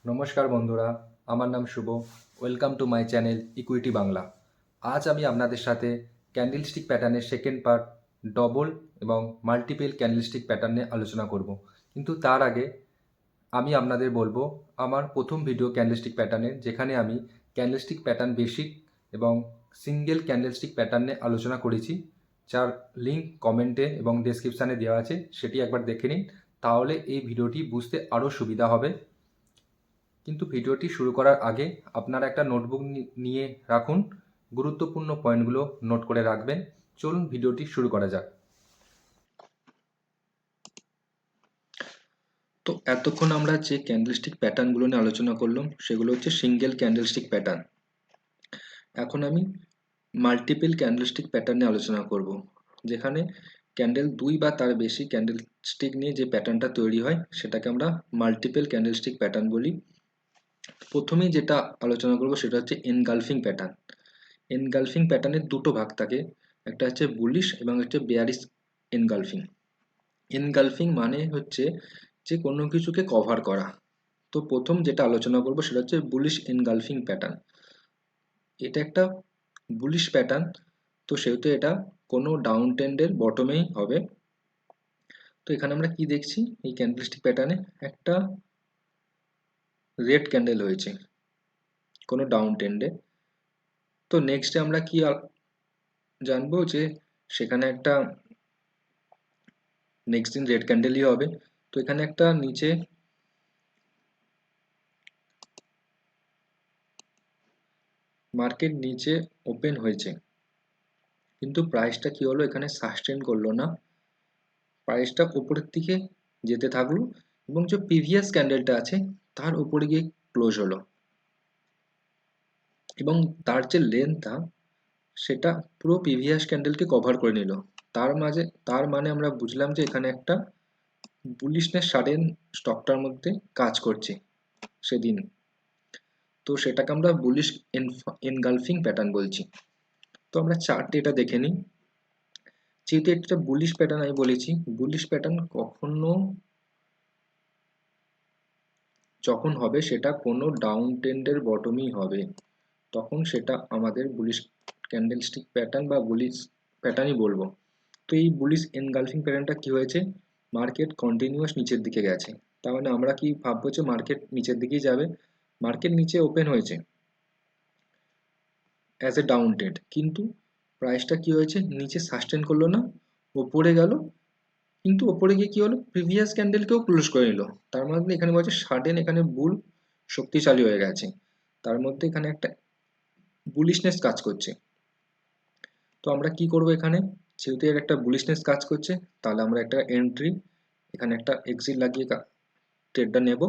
নমস্কার বন্ধুরা, আমার নাম Shubho. Welcome to my channel equity Bangla. আজ আমি আপনাদের সাথে ক্যান্ডেলস্টিক প্যাটার্নের সেকেন্ড পার্ট ডবল এবং মাল্টিপল ক্যান্ডেলস্টিক প্যাটার্ন নিয়ে আলোচনা করব। কিন্তু তার আগে আমি আপনাদের বলবো আমার প্রথম ভিডিও ক্যান্ডেলস্টিক প্যাটার্নের, যেখানে আমি ক্যান্ডেলস্টিক প্যাটার্ন বেসিক এবং সিঙ্গেল ক্যান্ডেলস্টিক প্যাটার্ন নিয়ে আলোচনা করেছি, যার লিঙ্ক কমেন্টে এবং ডেসক্রিপশানে দেওয়া আছে, সেটি একবার দেখে নিন। তাহলে এই ভিডিওটি বুঝতে আরও সুবিধা হবে। কিন্তু ভিডিওটি শুরু করার আগে আপনারা একটা নোটবুক নিয়ে রাখুন, গুরুত্বপূর্ণ পয়েন্টগুলো নোট করে রাখবেন। চলুন ভিডিওটি শুরু করা যাক। তো এতক্ষণ আমরা যে ক্যান্ডেলস্টিক প্যাটার্নগুলো নিয়ে আলোচনা করলাম সেগুলো হচ্ছে সিঙ্গেল ক্যান্ডেলস্টিক প্যাটার্ন। এখন আমি মাল্টিপল ক্যান্ডেলস্টিক প্যাটার্ন নিয়ে আলোচনা করব, যেখানে ক্যান্ডেল দুই বা তার বেশি ক্যান্ডেলস্টিক নিয়ে যে প্যাটার্নটা তৈরি হয় সেটাকে আমরা মাল্টিপল ক্যান্ডেলস্টিক প্যাটার্ন বলি। প্রথমেই যেটা আলোচনা করব সেটা হচ্ছে এনগালফিং প্যাটার্ন। এনগালফিং প্যাটার্নের দুটো ভাগ থাকে, একটা হচ্ছে বুলিশ এবং হচ্ছে বেয়ারিশ এনগালফিং। এনগালফিং মানে হচ্ছে যে কোনো কিছুকে কভার করা। তো প্রথম যেটা আলোচনা করব সেটা হচ্ছে বুলিশ এনগালফিং প্যাটার্ন। এটা একটা বুলিশ প্যাটার্ন, তো সেহেতু এটা কোনো ডাউন ট্রেন্ডের বটমেই হবে। তো এখানে আমরা কি দেখছি, এই ক্যান্ডেলস্টিক প্যাটার্নে একটা রেড ক্যান্ডেল হয়েছে কোনো ডাউন ট্রেন্ডে। তো নেক্সটে আমরা কি জানবো যে সেখানে একটা নেক্সট দিন রেড ক্যান্ডেলই হবে। তো এখানে একটা নিচে মার্কেট নিচে ওপেন হয়েছে, কিন্তু প্রাইসটা কি হলো, এখানে সাস্টেন করলো না, প্রাইসটা উপরের দিকে যেতে থাকলো এবং যে প্রিভিয়াস ক্যান্ডেলটা আছে তার উপরে গিয়ে ক্লোজ হলো এবং তার যে লেন্থটা সেটা পুরো প্রিভিয়াস ক্যান্ডেলকে কভার করে নিল। তার মানে আমরা বুঝলাম যে এখানে একটা বুলিশনেস সাডেন স্টকটার মধ্যে কাজ করছে সেদিন। তো সেটাকে আমরা বুলিশ এনগালফিং প্যাটার্ন বলছি। তো আমরা চার্টে এটা দেখে নিই। যেহেতু এটা বুলিশ প্যাটার্ন আমি বলেছি, বুলিশ প্যাটার্ন কখনো যখন হবে সেটা কোনো ডাউন ট্রেন্ডের বটমই হবে, তখন সেটা আমাদের বুলিশ ক্যান্ডেলস্টিক প্যাটার্ন বা বুলিশ প্যাটার্নই বলবো। তো এই বুলিশ এনগালফিং প্যাটার্নটা কি হয়েছে, মার্কেট কন্টিনিউয়াস নিচের দিকে গেছে, তার মানে আমরা কি ভাববো যে মার্কেট নিচের দিকেই যাবে। মার্কেট নিচে ওপেন হয়েছে অ্যাজ এ ডাউন ট্রেন্ড, কিন্তু প্রাইসটা কি হয়েছে, নিচে সাস্টেন করলো না, ওপরে গেল, কিন্তু ওপরে গিয়ে কি হলো, প্রিভিয়াস ক্যান্ডেলকেও ক্লোজ করে নিল। তার মধ্যে এখানে বলছে সাডেন এখানে বুল শক্তিশালী হয়ে গেছে, তার মধ্যে এখানে একটা বুলিশনেস কাজ করছে। তো আমরা কি করব, এখানে যেহেতু এর একটা বুলিশনেস কাজ করছে, তাহলে আমরা একটা এন্ট্রি, এখানে একটা এক্সিট লাগিয়ে ট্রেডটা নেব।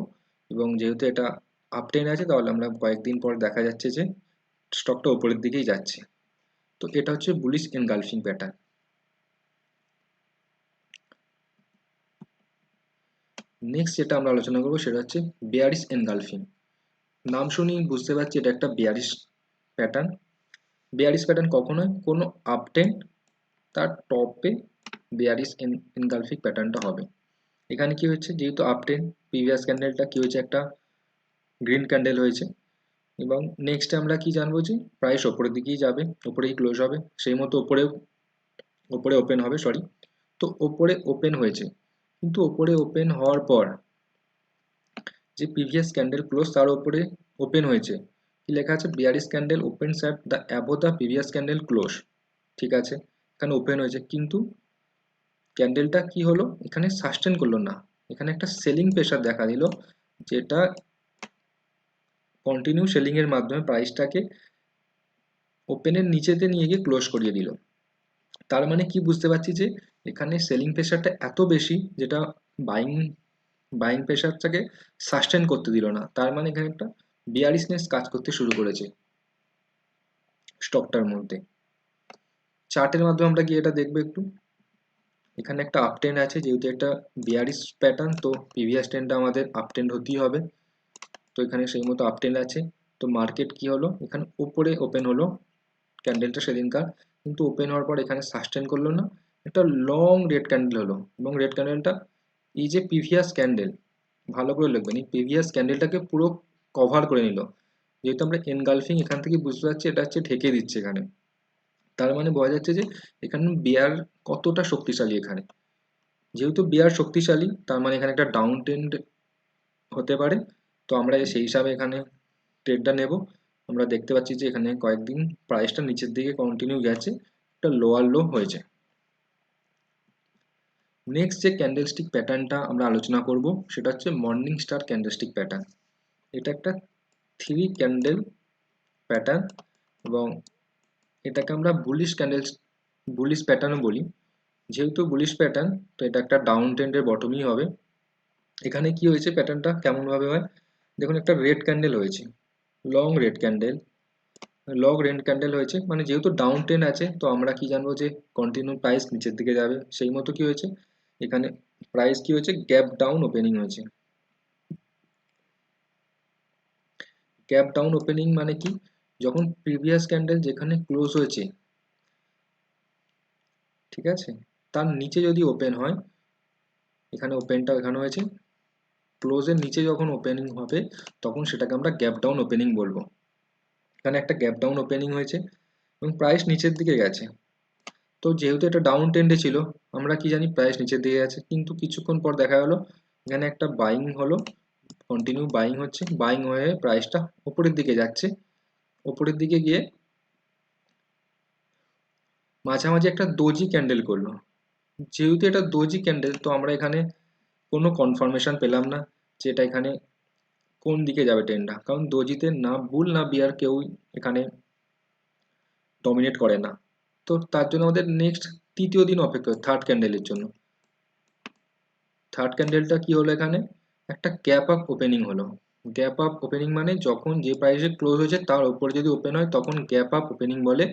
এবং যেহেতু এটা আপ ট্রেন্ড আছে, তাহলে আমরা কয়েকদিন পর দেখা যাচ্ছে যে স্টকটা উপরের দিকেই যাচ্ছে। তো এটা হচ্ছে বুলিশ এনগালফিং প্যাটার্ন। নেক্সট যেটা আমরা আলোচনা করবো সেটা হচ্ছে বেয়ারিশ এনগালফিং। নাম শুনেই বুঝতে পারছি এটা একটা বেয়ারিশ প্যাটার্ন। বেয়ারিশ প্যাটার্ন কখন হয়, কোনো আপ ট্রেন্ড তার টপে বেয়ারিশ এনগালফিং প্যাটার্নটা হবে। এখানে কি হচ্ছে, যেহেতু আপ ট্রেন্ড, প্রিভিয়াস ক্যান্ডেলটা কি হয়েছে, একটা গ্রিন ক্যান্ডেল হয়েছে এবং নেক্সট আমরা কি জানবো যে প্রাইস ওপরের দিকেই যাবে, ওপরেই ক্লোজ হবে, সেই মতো ওপরে ওপেন হবে, সরি। তো ওপরে ওপেন হয়েছে, কিন্তু ওপরে ওপেন হওয়ার পর যে প্রিভিয়াস ক্যান্ডেল ক্লোজ তার উপরে ওপেন হয়েছে, কি লেখা আছে, bearish candle opens at the above the previous candle close. ঠিক আছে, এখানে ওপেন হয়েছে, কিন্তু ক্যান্ডেলটা কি হলো, এখানে সাস্টেন করলো না, এখানে একটা সেলিং প্রেসার দেখা দিল, যেটা কন্টিনিউ সেলিং এর মাধ্যমে প্রাইসটাকে ওপেনের নিচেতে নিয়ে গিয়ে ক্লোজ করিয়ে দিল। তার মানে কি বুঝতে পারছি যে এখানে সেলিং প্রেসারটা এত বেশি, যেটা বাইং বাইং প্রেসারটাকে সাস্টেন করতে দিল না। তার মানে এখানে একটা বিয়ারিশনেস কাজ করতে শুরু করেছে স্টকটার মধ্যে। চার্টের মাধ্যমে আমরা গিয়ে এটা দেখবো একটু। এখানে একটা আপ ট্রেন্ড আছে, যেহেতু একটা বিয়ারিশ প্যাটার্ন, তো প্রিভিয়াস ট্রেন্ডটা আমাদের আপ ট্রেন্ড হতেই হবে। তো এখানে সেই মতো আপ ট্রেন্ড আছে। তো মার্কেট কি হলো, এখানে উপরে ওপেন হলো ক্যান্ডেলটা সেদিনকার, কিন্তু ওপেন হওয়ার পর এখানে সাস্টেন করলো না, একটা লং রেড ক্যান্ডেল হলো এবং রেড ক্যান্ডেলটা এই যে প্রিভিয়াস ক্যান্ডেল, ভালো করে লিখবেন, এই প্রিভিয়াস ক্যান্ডেলটাকে পুরো কভার করে নিল। যেহেতু আমরা এনগালফিং এখান থেকে বুঝতে পারছি এটা হচ্ছে ঢেকে দিচ্ছে এখানে, তার মানে বোঝা যাচ্ছে যে এখানে বিয়ার কতটা শক্তিশালী। এখানে যেহেতু বিয়ার শক্তিশালী তার মানে এখানে একটা ডাউন ট্রেন্ড হতে পারে। তো আমরা সেই হিসাবে এখানে ট্রেডটা নেব। আমরা দেখতে পাচ্ছি যে এখানে কয়েকদিন প্রাইসটা নিচের দিকে কন্টিনিউ গেছে, একটা লোয়ার লো হয়েছে। নেক্সট যে ক্যান্ডেলস্টিক প্যাটার্নটা আমরা আলোচনা করব সেটা হচ্ছে মর্নিং স্টার ক্যান্ডেলস্টিক প্যাটার্ন। এটা একটা 3 ক্যান্ডেল প্যাটার্ন এবং এটাকে আমরা বুলিশ প্যাটার্নও বলি। যেহেতু বুলিশ প্যাটার্ন তো এটা একটা ডাউন ট্রেন্ডের বটমই হবে। এখানে কি হয়েছে, প্যাটার্নটা কেমন ভাবে হয় দেখুন, একটা রেড ক্যান্ডেল হয়েছে, লং রেড ক্যান্ডেল, হয়েছে, মানে যেহেতু ডাউন ট্রেন্ড আছে তো আমরা কি জানবো যে কন্টিনিউ প্রাইস নিচের দিকে যাবে। সেই মতো কি হয়েছে, এখানে প্রাইস কি হয়েছে, গ্যাপ ডাউন ওপেনিং হয়েছে। গ্যাপ ডাউন ওপেনিং মানে কি, যখন প্রিভিয়াস ক্যান্ডেল যেখানে ক্লোজ হয়েছে, ঠিক আছে, তার নিচে যদি ওপেন হয়, এখানে ওপেনটা এখানে হয়েছে, ক্লোজের নিচে যখন ওপেনিং হবে তখন সেটাকে আমরা গ্যাপ ডাউন ওপেনিং বলবো। এখানে একটা গ্যাপ ডাউন ওপেনিং হয়েছে এবং প্রাইস নিচের দিকে গেছে। তো যেহেতু এটা ডাউন ট্রেন্ডে ছিল, আমরা কি জানি প্রাইস নিচের দিকে গেছে, কিন্তু কিছুক্ষণ পর দেখা গেল এখানে একটা বাইং হলো, কন্টিনিউ বাইং হচ্ছে, বাইং হয়ে প্রাইসটা উপরের দিকে যাচ্ছে। উপরের দিকে গিয়ে মাঝামাঝি একটা দোজি ক্যান্ডেল করলো। যেহেতু এটা দোজি ক্যান্ডেল তো আমরা এখানে কোনো কনফার্মেশন পেলাম না যে এটা এখানে কোন দিকে যাবে ট্রেন্ডটা, কারণ দোজিতে না বুল না বিয়ার কেউই এখানে ডমিনেট করে না। তো তার জন্য আমাদের নেক্সট তৃতীয় দিন অপেক্ষা, থার্ড ক্যান্ডেলের জন্য। থার্ড ক্যান্ডেলটা কি হলো, এখানে একটা গ্যাপ আপ ওপেনিং হলো। গ্যাপ আপ ওপেনিং মানে যখন যে প্রাইসে ক্লোজ হয়েছে তার উপরে যদি ওপেন হয় তখন গ্যাপ আপ ওপেনিং বলে।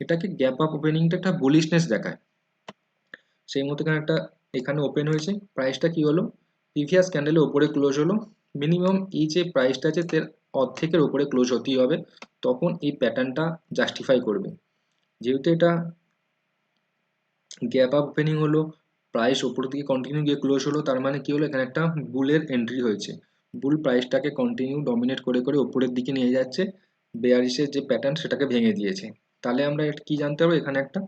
এটাকে গ্যাপ আপ ওপেনিংটা একটা বুলিশনেস দেখায়। সেই মতো এখানে একটা এখানে ওপেন হয়েছে, প্রাইসটা কি হলো, প্রিভিয়াস ক্যান্ডেলের উপরে ক্লোজ হলো। মিনিমাম এই যে প্রাইসটা আছে তার অর্ধেকের উপরে ক্লোজ হতেই হবে, তখন এই প্যাটার্নটা জাস্টিফাই করবে। যেহেতু এটা গ্যাপ আপ ওপেনিং হলো, প্রাইস ওপর দিকে কন্টিনিউ গিয়ে ক্লোজ হলো, তার মানে কি হলো, এখানে একটা বুলের এন্ট্রি হয়েছে। বুল প্রাইসটাকে কন্টিনিউ ডমিনেট করে করে উপরের দিকে নিয়ে যাচ্ছে, বেয়ারিশের যে প্যাটার্ন সেটাকে ভেঙে দিয়েছে। তাহলে আমরা কি জানতে পারবো, এখানে একটা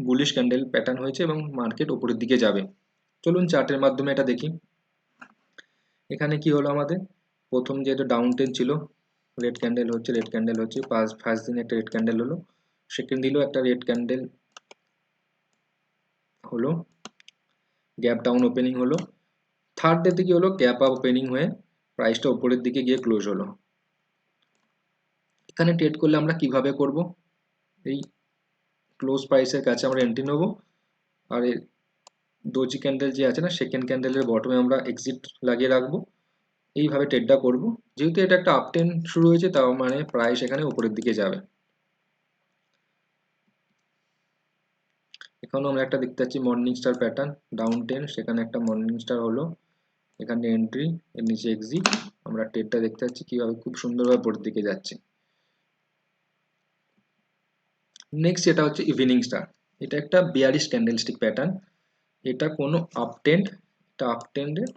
বুলিশ ক্যান্ডেল প্যাটার্ন হয়েছে এবং মার্কেট উপরের দিকে যাবে। চলুন চার্টের মাধ্যমে এটা দেখি। এখানে কি হলো, আমাদের প্রথম যেহেতু ডাউন ট্রেন্ড ছিল, রেড ক্যান্ডেল হচ্ছে, ফার্স্ট দিন একটা রেড ক্যান্ডেল হলো, সেকেন্ড দিনও একটা রেড ক্যান্ডেল হলো, গ্যাপ ডাউন ওপেনিং হলো। থার্ড ডেতে কি হলো, গ্যাপ আপ ওপেনিং হয়ে প্রাইসটা উপরের দিকে গিয়ে ক্লোজ হলো। এখানে ট্রেড করলে আমরা কিভাবে করব, এই ক্লোজ প্রাইসের কাছে আমরা এন্ট্রি নেবো, আর এই ডোজি ক্যান্ডেল যে আছে না, সেকেন্ড ক্যান্ডেলের বটমে আমরা এক্সিট লাগিয়ে রাখবো। এইভাবে ট্রেডটা করব। যেহেতু এটা একটা আপ ট্রেন্ড শুরু হয়েছে তার মানে প্রাইস এখানে উপরের দিকে যাবে। এখানেও আমরা একটা দেখতে পাচ্ছি morning star pattern, down trend, সেখানে একটা মর্নিং স্টার হলো, এখানে এন্ট্রি, এর নিচে এক্সিট। আমরা ট্রেডটা দেখতে পাচ্ছি কিভাবে খুব সুন্দরভাবে উপরের দিকে যাচ্ছে। নেক্সট যেটা হচ্ছে ইভিনিং স্টার, এটা একটা বিয়ারিশ ক্যান্ডেলস্টিক প্যাটার্ন। এটা কোনো আপট্রেন্ড, এটা আপট্রেন্ডের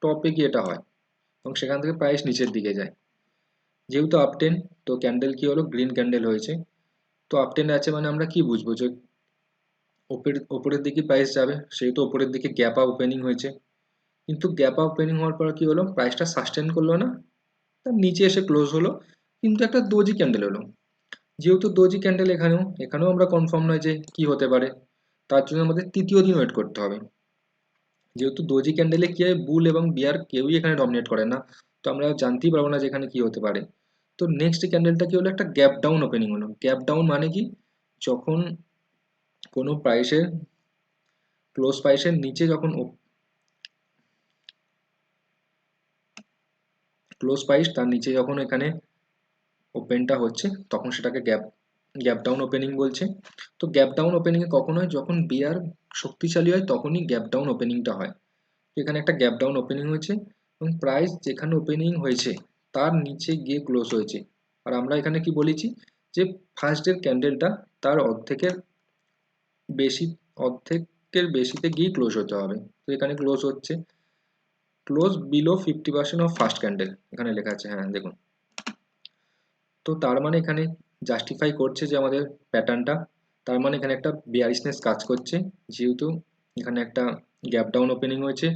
টপে গিয়ে এটা হয় এবং সেখান থেকে প্রাইস নিচের দিকে যায়। যেহেতু আপট্রেন্ড তো ক্যান্ডেল কি হলো, গ্রিন ক্যান্ডেল হয়েছে। তো আপট্রেন্ড আছে মানে আমরা কি বুঝবো, যে ওপরের দিকে প্রাইস যাবে, সেহেতু ওপরের দিকে গ্যাপ আপ ওপেনিং হয়েছে। কিন্তু গ্যাপ আপ ওপেনিং হওয়ার পর কি হলো, প্রাইসটা সাস্টেন করলো না, তার নিচে এসে ক্লোজ হলো, কিন্তু একটা দোজি ক্যান্ডেল হলো। যেহেতু দোজি ক্যান্ডেল এখানেও আমরা কনফার্ম নয় যে কি হতে পারে, তার জন্য আমাদের তৃতীয় দিন ওয়েট করতে হবে। যেহেতু দোজি ক্যান্ডেলে কি হয়, বুল এবং বিয়ার কেউই এখানে ডমিনেট করে না, তো আমরা জানতেই পারবো না যে এখানে কি হতে পারে। তো নেক্সট ক্যান্ডেলটা কি হলো, একটা গ্যাপ ডাউন ওপেনিং হলো। গ্যাপ ডাউন মানে কি, যখন কোনো প্রাইসের ক্লোজ প্রাইসের নিচে যখন ক্লোজ প্রাইস তার নিচে যখন এখানে ওপেনটা হচ্ছে তখন সেটাকে গ্যাপ গ্যাপ ডাউন ওপেনিং বলছে। তো গ্যাপ ডাউন ওপেনিং এ কখন হয়, যখন বিয়ার শক্তিশালী হয় তখনই গ্যাপ ডাউন ওপেনিংটা হয়। তো এখানে একটা গ্যাপ ডাউন ওপেনিং হয়েছে এবং প্রাইস যেখানে ওপেনিং হয়েছে তার নিচে গিয়ে ক্লোজ হয়েছে। আর আমরা এখানে কি বলেছি, যে ফার্স্ট ডের ক্যান্ডেলটা তার বেশি অর্ধেকের বেশিতে গিয়ে ক্লোজ হতে হবে। তো এখানে ক্লোজ হচ্ছে, close below 50% of first candle, এখানে লেখা আছে, হ্যাঁ দেখুন। তো তার মানে এখানে জাস্টিফাই করছে যে আমাদের প্যাটার্নটা, তার মানে এখানে একটা বিয়ারিশনেস কাজ করছে, যেহেতু এখানে একটা গ্যাপ ডাউন ওপেনিং হয়েছে,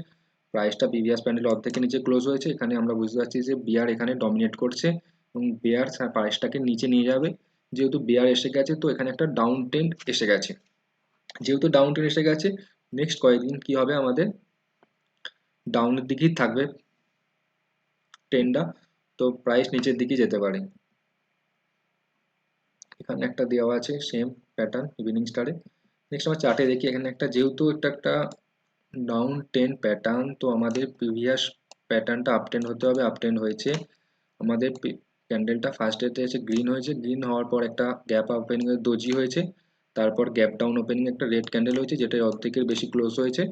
প্রাইসটা প্রিভিয়াস প্যান্ডেল অর্ধেকের নিচে ক্লোজ হয়েছে, এখানে আমরা বুঝতে পারছি যে বিয়ার এখানে ডমিনেট করছে এবং বিয়ার প্রাইসটাকে নিচে নিয়ে যাবে। যেহেতু বিয়ার এসে গেছে, তো এখানে একটা ডাউন ট্রেন্ড এসে গেছে, যেহেতু ডাউন ট্রেন্ড এসে গেছে, নেক্সট কয়েকদিন কি হবে, আমাদের ডাউনের দিকেই থাকবে ট্রেন্ডটা, তো প্রাইস নিচের দিকে যেতে পারে। এখানে একটা দেওয়া আছে সেম প্যাটার্ন ইভিনিং স্টারে। নেক্সট আমরা চার্টে দেখি, এখানে একটা যেহেতু একটা ডাউন ট্রেন্ড প্যাটার্ন, তো আমাদের প্রিভিয়াস প্যাটার্নটা আপ ট্রেন্ড হতে হবে, আপ ট্রেন্ড হয়েছে। আমাদের ক্যান্ডেলটা ফার্স্ট ডেতে এসে গ্রিন হয়েছে, গ্রিন হওয়ার পর একটা গ্যাপ ওপেনিং এর দোজি হয়েছে, তারপর গ্যাপ ডাউন ওপেনিং একটা রেড ক্যান্ডেল হয়েছে, যেটা অর্ধেকের বেশি ক্লোজ হয়েছে।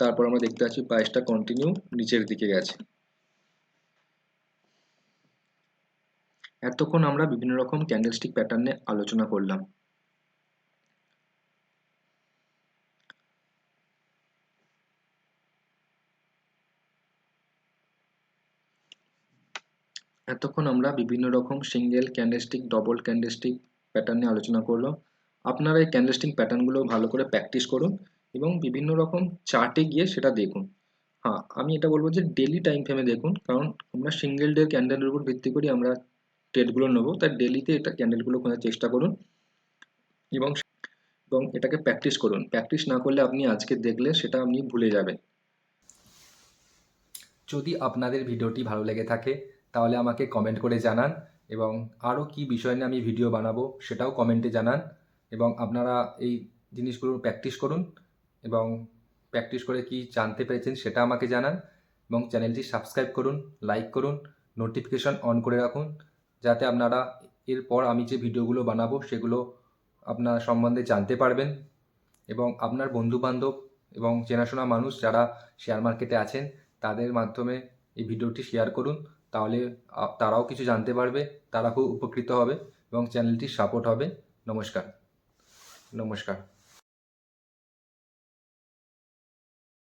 তারপর আমরা দেখতে পাচ্ছি প্রাইসটা কন্টিনিউ নিচের দিকে গেছে। এতক্ষণ আমরা বিভিন্ন রকম ক্যান্ডেলস্টিক প্যাটার্নে আলোচনা করলাম। এতক্ষণ আমরা বিভিন্ন রকম single candlestick, double candlestick pattern নিয়ে আলোচনা করলাম। আপনারা এই ক্যান্ডেলস্টিক প্যাটার্নগুলো ভালো করে প্র্যাকটিস করুন এবং বিভিন্ন রকম চার্টে গিয়ে সেটা দেখুন। হ্যাঁ, আমি এটা বলবো যে ডেলি টাইম ফ্রেমে দেখুন, কারণ আমরা সিঙ্গেল ডে ক্যান্ডেলের উপর ভিত্তি করি আমরা ট্রেডগুলো নেবো, তাই ডেলিতে এটা ক্যান্ডেলগুলো খোঁজার চেষ্টা করুন এবং এবং এটাকে প্র্যাকটিস করুন। প্র্যাকটিস না করলে আপনি আজকে দেখলে সেটা আপনি ভুলে যাবেন। যদি আপনাদের ভিডিওটি ভালো লেগে থাকে তাহলে আমাকে কমেন্ট করে জানান, এবং আরও কী বিষয় নিয়ে আমি ভিডিও বানাবো সেটাও কমেন্টে জানান। এবং আপনারা এই জিনিসগুলো প্র্যাকটিস করুন এবং প্র্যাকটিস করে কি জানতে পেরেছেন সেটা আমাকে জানান, এবং চ্যানেলটি সাবস্ক্রাইব করুন, লাইক করুন, নোটিফিকেশন অন করে রাখুন, যাতে আপনারা এরপর আমি যে ভিডিওগুলো বানাবো সেগুলো আপনার সম্বন্ধে জানতে পারবেন। এবং আপনার বন্ধুবান্ধব এবং চেনাশোনা মানুষ যারা শেয়ার মার্কেটে আছেন তাদের মাধ্যমে এই ভিডিওটি শেয়ার করুন, তাহলে তারাও কিছু জানতে পারবে, তারা খুব উপকৃত হবে এবং চ্যানেলটি সাপোর্ট হবে। নমস্কার। নমস্কার।